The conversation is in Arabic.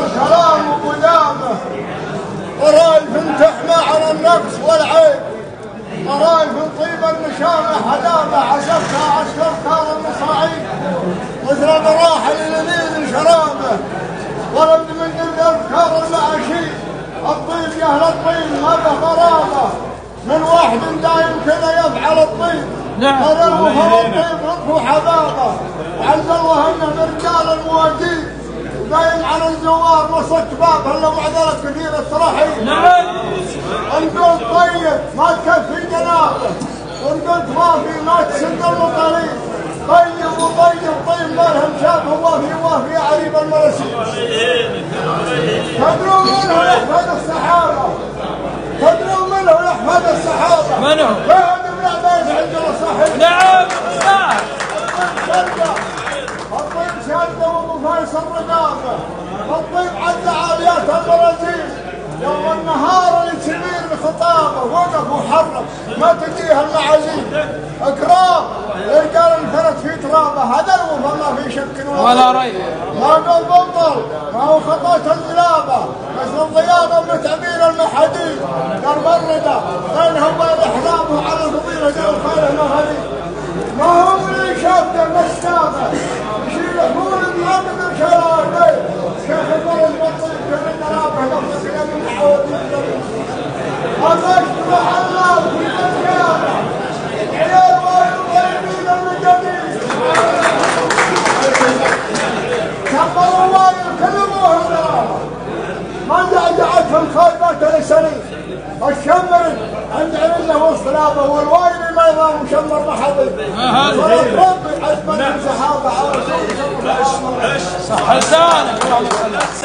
الكلام وقدامه، طرايف تحمى على النقص والعيب، طرايف طيب النشامة حدامة، عشقتها عشقتها المصاعيب، مثل مراحل اليمين شرامه، ولد من جلد افكار المعاشير، الطيب يا اهل الطيب ما به غرامه، من واحد دايم كذا يفعل الطيب، هذا الوفر الطيب رب وحبابه، وعز الله انه من رجال المواجيد، دايم على الزوار وسط بابه الا معذره كثير الترحيب. ان قلت طيب ما تكفي جنابه، وان قلت وافي ما تسد المطالب، طيب وطيب طيب ما لهم شافه وافي عريب المرسي. تدرون منه يحفظ السحابه، تدرون منه يحفظ السحابه. منو؟ فهد بن عبيد عندنا صحيح. نعم صح. الطيب شاده وابو فيصل رقابه، الطيب عدى عاليات المرازيل، يوم النهار اللي تميل بخطابه وقف وحرك ما تجيها المعازيم، اكرام رجال انثرت في ترابه، هذا الوفا ما في شك ولا ريب، ما قال بطل ما هو خطوة الجلابه، مثل الضياغه وتعبير المحاديد، درب الردى بينهم وبين احلامه على الفضيله جل خيره مهدي، ما هو اللي شافته المستافه يشيل حمول بلاد شرايطي، شيخ البرد بطيب كل النرابه لفظ كلام المحاوطين، هذا اشتبه الله في الجامع، عيال والطيبين المجانين، كبروا الله كلموهم نرابه، ما جعجعتهم خايبات لسنين، الشمر عند عينه والصلابه والوايل ما يضام مشمر محظي، صلاه ربي عزمه السحابه على رسول الله. صح لسانك.